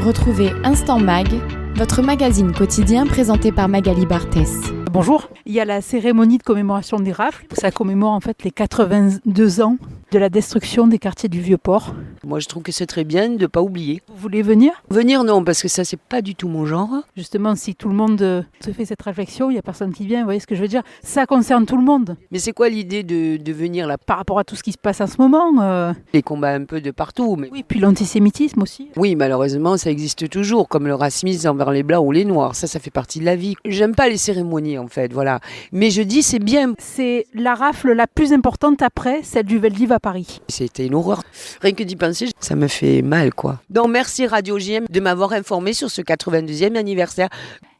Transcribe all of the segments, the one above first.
Retrouvez Instant Mag, votre magazine quotidien présenté par Magali Barthès. Bonjour, il y a la cérémonie de commémoration des rafles. Ça commémore en fait les 82 ans de la destruction des quartiers du Vieux-Port. Moi je trouve que c'est très bien de ne pas oublier. Vous voulez venir ? Venir non, parce que ça c'est pas du tout mon genre. Justement, si tout le monde se fait cette réflexion, il n'y a personne qui vient, vous voyez ce que je veux dire ? Ça concerne tout le monde. Mais c'est quoi l'idée de venir là ? Par rapport à tout ce qui se passe en ce moment. Les combats un peu de partout. Mais... Oui, puis l'antisémitisme aussi. Oui, malheureusement ça existe toujours, comme le racisme envers les blancs ou les noirs. Ça fait partie de la vie. J'aime pas les cérémonies en fait, voilà. Mais je dis c'est bien. C'est la rafle la plus importante après celle du Veldiv à Paris. C'était une horreur. Rien que d'y penser, ça me fait mal quoi. Donc merci Radio JM de m'avoir informé sur ce 82e anniversaire.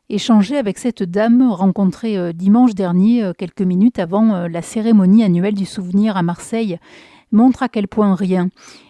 Échanger avec cette dame rencontrée dimanche dernier, quelques minutes avant la cérémonie annuelle du souvenir à Marseille, montre à quel point rien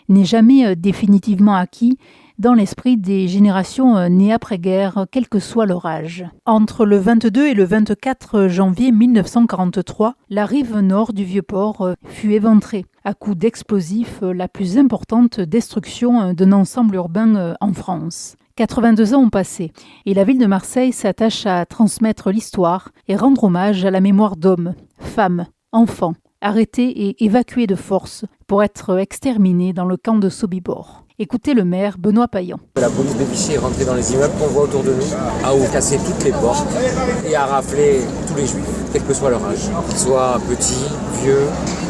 n'est jamais définitivement acquis dans l'esprit des générations nées après-guerre, quel que soit leur âge. Entre le 22 et le 24 janvier 1943, la rive nord du Vieux-Port fut éventrée à coups d'explosifs, la plus importante destruction d'un ensemble urbain en France. 82 ans ont passé et la ville de Marseille s'attache à transmettre l'histoire et rendre hommage à la mémoire d'hommes, femmes, enfants, arrêtés et évacués de force pour être exterminés dans le camp de Sobibor. Écoutez le maire Benoît Payan. La police de Vichy est rentrée dans les immeubles qu'on voit autour de nous, a cassé toutes les portes et a raflé tous les juifs, quel que soit leur âge, qu'ils soient petits, vieux,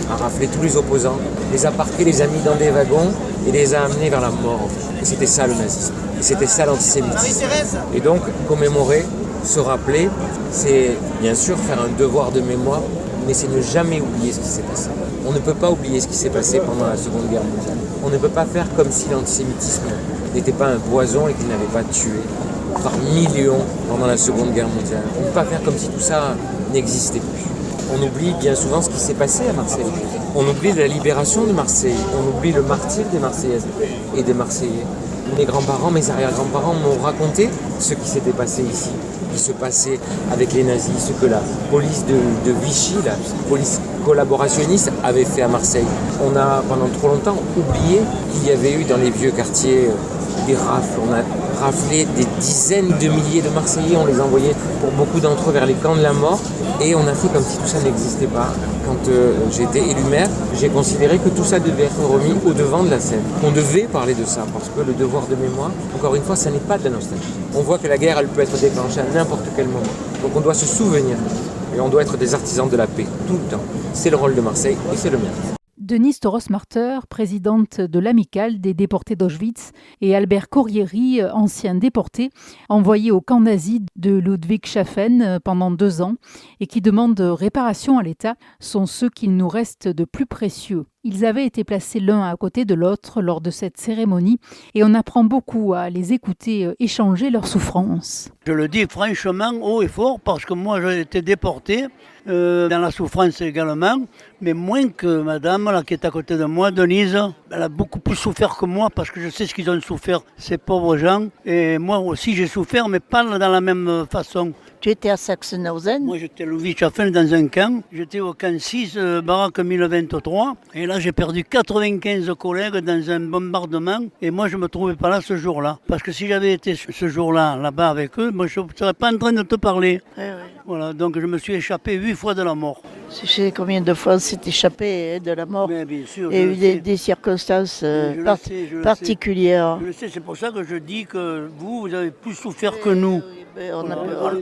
a raflé tous les opposants, les a parqués, les a mis dans des wagons et les a amenés vers la mort. Et c'était ça le nazisme, et c'était ça l'antisémitisme. Et donc commémorer, se rappeler, c'est bien sûr faire un devoir de mémoire, mais c'est ne jamais oublier ce qui s'est passé. On ne peut pas oublier ce qui s'est passé pendant la Seconde Guerre mondiale. On ne peut pas faire comme si l'antisémitisme n'était pas un poison et qu'il n'avait pas tué par millions pendant la Seconde Guerre mondiale. On ne peut pas faire comme si tout ça n'existait plus. On oublie bien souvent ce qui s'est passé à Marseille. On oublie la libération de Marseille. On oublie le martyre des Marseillaises et des Marseillais. Mes grands-parents, mes arrière-grands-parents m'ont raconté ce qui s'était passé ici, qui se passait avec les nazis, ce que la police de Vichy, la police collaborationniste, avait fait à Marseille. On a pendant trop longtemps oublié qu'il y avait eu dans les vieux quartiers des rafles. On a raflé des dizaines de milliers de Marseillais, on les a envoyés pour beaucoup d'entre eux vers les camps de la mort et on a fait comme si tout ça n'existait pas. Quand j'ai été élu maire, j'ai considéré que tout ça devait être remis au devant de la scène. On devait parler de ça parce que le devoir de mémoire, encore une fois, ça n'est pas de la nostalgie. On voit que la guerre, elle peut être déclenchée à n'importe quel moment. Donc on doit se souvenir et on doit être des artisans de la paix tout le temps. C'est le rôle de Marseille et c'est le mien. Denise Toros-Marter, présidente de l'Amicale des déportés d'Auschwitz, et Albert Corrieri, ancien déporté, envoyé au camp nazi de Ludwigshafen pendant 2 ans et qui demandent réparation à l'État, sont ceux qu'il nous reste de plus précieux. Ils avaient été placés l'un à côté de l'autre lors de cette cérémonie et on apprend beaucoup à les écouter échanger leurs souffrances. Je le dis franchement, haut et fort, parce que moi j'ai été déporté, dans la souffrance également, mais moins que madame là, qui est à côté de moi, Denise. Elle a beaucoup plus souffert que moi parce que je sais ce qu'ils ont souffert, ces pauvres gens. Et moi aussi j'ai souffert, mais pas dans la même façon. Tu étais à Sachsenhausen ? Moi j'étais à Ludwigshafen dans un camp. J'étais au camp 6, baraque 1023. Et là j'ai perdu 95 collègues dans un bombardement. Et moi je ne me trouvais pas là ce jour-là. Parce que si j'avais été ce jour-là, là-bas avec eux, moi je ne serais pas en train de te parler. Oui. Voilà, donc je me suis échappé 8 fois de la mort. Tu sais combien de fois c'est échappé de la mort ? Mais bien sûr, il y a eu des circonstances particulières. Je le sais, c'est pour ça que je dis que vous avez plus souffert que nous.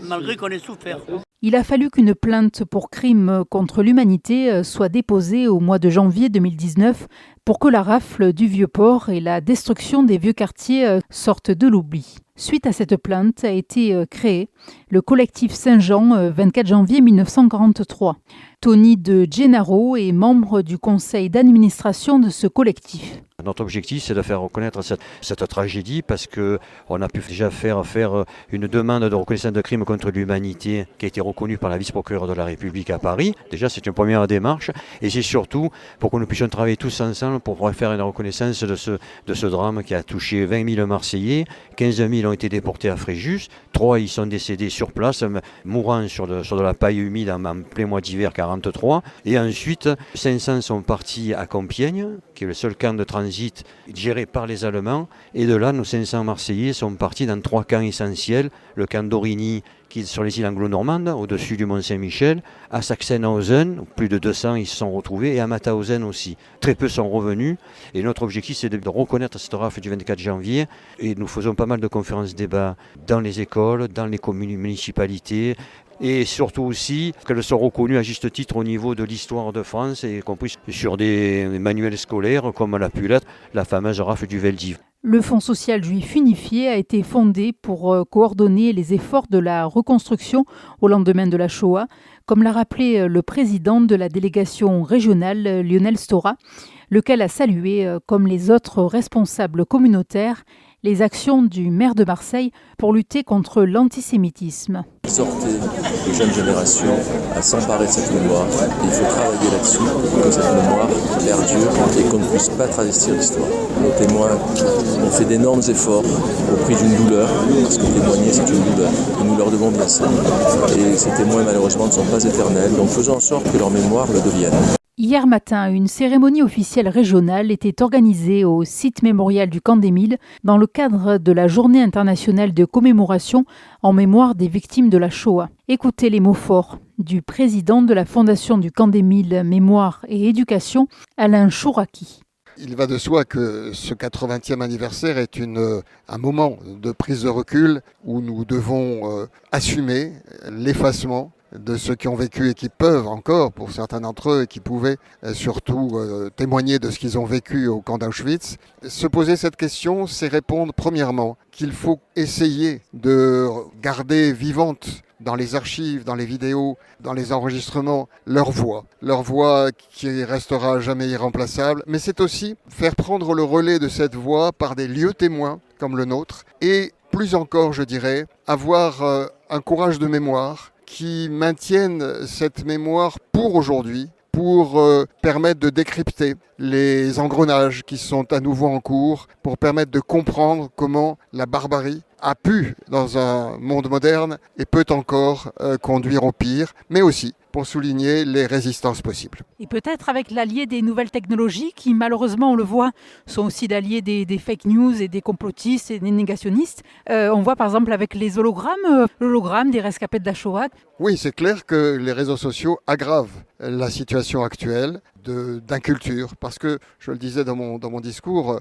Malgré qu'on ait souffert. Il a fallu qu'une plainte pour crime contre l'humanité soit déposée au mois de janvier 2019 pour que la rafle du Vieux-Port et la destruction des vieux quartiers sortent de l'oubli. Suite à cette plainte a été créé le collectif Saint-Jean 24 janvier 1943. Tony de Gennaro est membre du conseil d'administration de ce collectif. Notre objectif, c'est de faire reconnaître cette tragédie parce qu'on a pu déjà faire une demande de reconnaissance de crime contre l'humanité qui a été reconnue par la vice-procureure de la République à Paris. Déjà, c'est une première démarche et c'est surtout pour que nous puissions travailler tous ensemble pour pouvoir faire une reconnaissance de ce drame qui a touché 20 000 Marseillais. 15 000 ont été déportés à Fréjus. 3 ils sont décédés sur place, mourant sur de la paille humide en plein mois d'hiver 43. Et ensuite, 500 sont partis à Compiègne, qui est le seul camp de transit transit géré par les Allemands. Et de là, nos 500 Marseillais sont partis dans 3 camps essentiels. Le camp d'Origny, qui est sur les îles anglo-normandes, au-dessus du Mont-Saint-Michel, à Sachsenhausen, plus de 200 ils se sont retrouvés, et à Mauthausen aussi. Très peu sont revenus, et notre objectif c'est de reconnaître cette rafle du 24 janvier, et nous faisons pas mal de conférences-débats dans les écoles, dans les communes municipalités, et surtout aussi qu'elles sont reconnues à juste titre au niveau de l'histoire de France, y compris sur des manuels scolaires, comme l'a pu l'être la fameuse rafle du Veldiv. Le Fonds social juif unifié a été fondé pour coordonner les efforts de la reconstruction au lendemain de la Shoah, comme l'a rappelé le président de la délégation régionale, Lionel Stora, lequel a salué, comme les autres responsables communautaires, les actions du maire de Marseille pour lutter contre l'antisémitisme. Exhorter les jeunes générations à s'emparer de cette mémoire. Et il faut travailler là-dessus pour que cette mémoire perdure et qu'on ne puisse pas travestir l'histoire. Nos témoins ont fait d'énormes efforts au prix d'une douleur, parce que témoigner c'est une douleur. Et nous leur devons bien ça. Et ces témoins malheureusement ne sont pas éternels, donc faisons en sorte que leur mémoire le devienne. Hier matin, une cérémonie officielle régionale était organisée au site mémorial du Camp d'Émile dans le cadre de la Journée internationale de commémoration en mémoire des victimes de la Shoah. Écoutez les mots forts du président de la Fondation du Camp d'Émile Mémoire et Éducation, Alain Chouraki. Il va de soi que ce 80e anniversaire est un moment de prise de recul où nous devons assumer l'effacement de ceux qui ont vécu et qui peuvent encore, pour certains d'entre eux, et qui pouvaient surtout témoigner de ce qu'ils ont vécu au camp d'Auschwitz. Se poser cette question, c'est répondre premièrement qu'il faut essayer de garder vivante dans les archives, dans les vidéos, dans les enregistrements, leur voix qui restera à jamais irremplaçable, mais c'est aussi faire prendre le relais de cette voix par des lieux témoins comme le nôtre, et plus encore, je dirais, avoir un courage de mémoire qui maintiennent cette mémoire pour aujourd'hui, pour permettre de décrypter les engrenages qui sont à nouveau en cours, pour permettre de comprendre comment la barbarie a pu, dans un monde moderne, et peut encore conduire au pire, mais aussi pour souligner les résistances possibles. Et peut-être avec l'allié des nouvelles technologies qui, malheureusement, on le voit, sont aussi l'allié des fake news et des complotistes et des négationnistes. On voit par exemple avec les l'hologramme des rescapés de la Shoah. Oui, c'est clair que les réseaux sociaux aggravent la situation actuelle d'inculture, parce que, je le disais dans mon discours,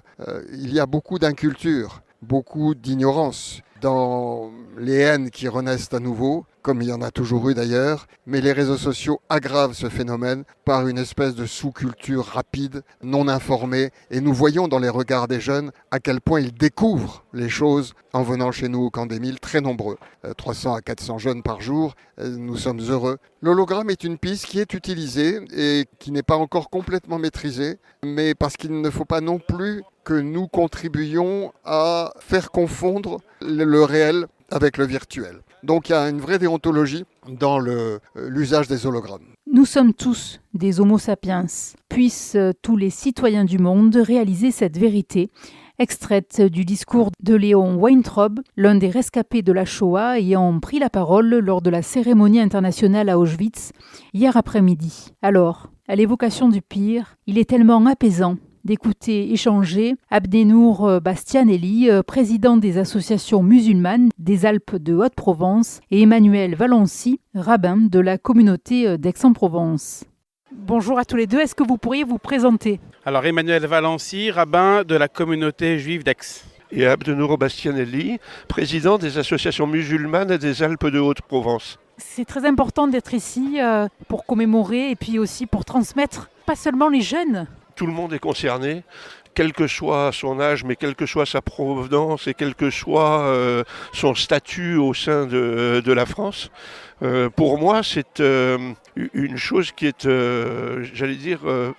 il y a beaucoup d'inculture, beaucoup d'ignorance dans les haines qui renaissent à nouveau, comme il y en a toujours eu d'ailleurs, mais les réseaux sociaux aggravent ce phénomène par une espèce de sous-culture rapide, non informée, et nous voyons dans les regards des jeunes à quel point ils découvrent les choses en venant chez nous au Camp d'Émile, très nombreux, 300 à 400 jeunes par jour, nous sommes heureux. L'hologramme est une piste qui est utilisée et qui n'est pas encore complètement maîtrisée, mais parce qu'il ne faut pas non plus que nous contribuions à faire confondre le réel avec le virtuel. Donc il y a une vraie déontologie dans l'usage des hologrammes. Nous sommes tous des Homo sapiens. Puissent tous les citoyens du monde réaliser cette vérité, extraite du discours de Léon Weintraub, l'un des rescapés de la Shoah ayant pris la parole lors de la cérémonie internationale à Auschwitz hier après-midi. Alors, à l'évocation du pire, il est tellement apaisant d'écouter échanger Abdenour Bastianelli, président des associations musulmanes des Alpes de Haute-Provence, et Emmanuel Valency, rabbin de la communauté d'Aix-en-Provence. Bonjour à tous les deux, est-ce que vous pourriez vous présenter ? Alors Emmanuel Valency, rabbin de la communauté juive d'Aix. Et Abdenour Bastianelli, président des associations musulmanes des Alpes de Haute-Provence. C'est très important d'être ici pour commémorer et puis aussi pour transmettre, pas seulement les jeunes. Tout le monde est concerné, quel que soit son âge, mais quelle que soit sa provenance et quel que soit son statut au sein de la France. Pour moi, c'est une chose qui est,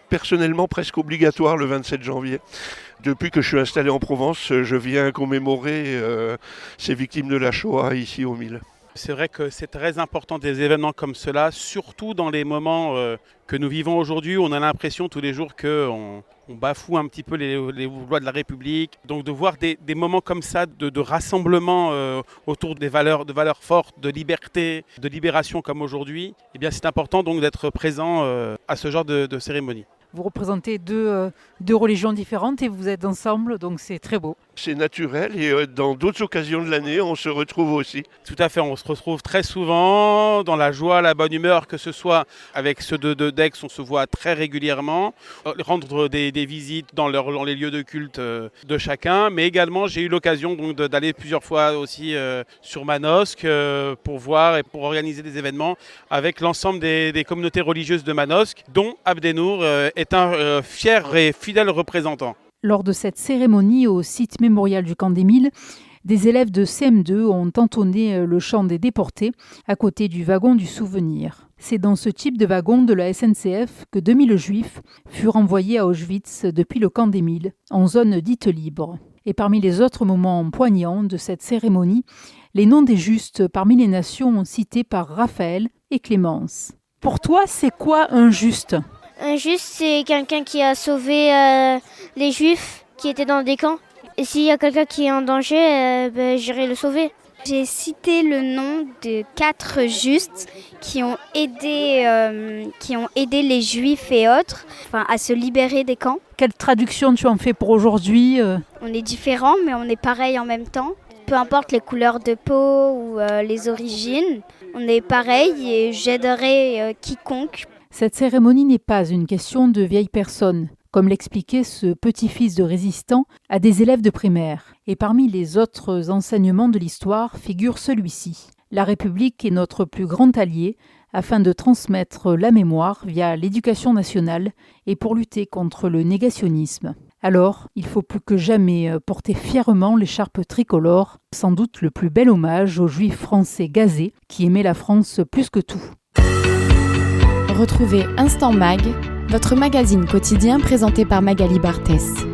personnellement presque obligatoire le 27 janvier. Depuis que je suis installé en Provence, je viens commémorer ces victimes de la Shoah ici au Mille. C'est vrai que c'est très important des événements comme cela, surtout dans les moments que nous vivons aujourd'hui. On a l'impression tous les jours qu'on bafoue un petit peu les lois de la République. Donc de voir des moments comme ça de rassemblement autour de valeurs fortes, de liberté, de libération comme aujourd'hui, eh bien c'est important donc d'être présent à ce genre de cérémonie. Vous représentez deux religions différentes et vous êtes ensemble, donc c'est très beau. C'est naturel et dans d'autres occasions de l'année, on se retrouve aussi. Tout à fait, on se retrouve très souvent dans la joie, la bonne humeur, que ce soit avec ceux de d'Aix, on se voit très régulièrement, rendre des visites dans les lieux de culte de chacun, mais également j'ai eu l'occasion donc d'aller plusieurs fois aussi sur Manosque pour voir et pour organiser des événements avec l'ensemble des communautés religieuses de Manosque, dont Abdenour est un fier et fidèle représentant. Lors de cette cérémonie au site mémorial du Camp des Milles, des élèves de CM2 ont entonné le chant des déportés à côté du wagon du souvenir. C'est dans ce type de wagon de la SNCF que 2000 Juifs furent envoyés à Auschwitz depuis le Camp des Milles, en zone dite libre. Et parmi les autres moments poignants de cette cérémonie, les noms des justes parmi les nations cités par Raphaël et Clémence. Pour toi, c'est quoi un juste ? Un juste, c'est quelqu'un qui a sauvé les Juifs qui étaient dans des camps. Et s'il y a quelqu'un qui est en danger, j'irai le sauver. J'ai cité le nom de 4 justes qui ont aidé les Juifs et autres à se libérer des camps. Quelle traduction tu en fais pour aujourd'hui ? On est différents, mais on est pareil en même temps. Peu importe les couleurs de peau ou les origines, on est pareil et j'aiderai quiconque. Cette cérémonie n'est pas une question de vieilles personnes, comme l'expliquait ce petit-fils de résistant à des élèves de primaire. Et parmi les autres enseignements de l'histoire figure celui-ci. La République est notre plus grand allié afin de transmettre la mémoire via l'éducation nationale et pour lutter contre le négationnisme. Alors, il faut plus que jamais porter fièrement l'écharpe tricolore, sans doute le plus bel hommage aux Juifs français gazés qui aimaient la France plus que tout. Retrouvez Instant Mag, votre magazine quotidien présenté par Magali Barthès.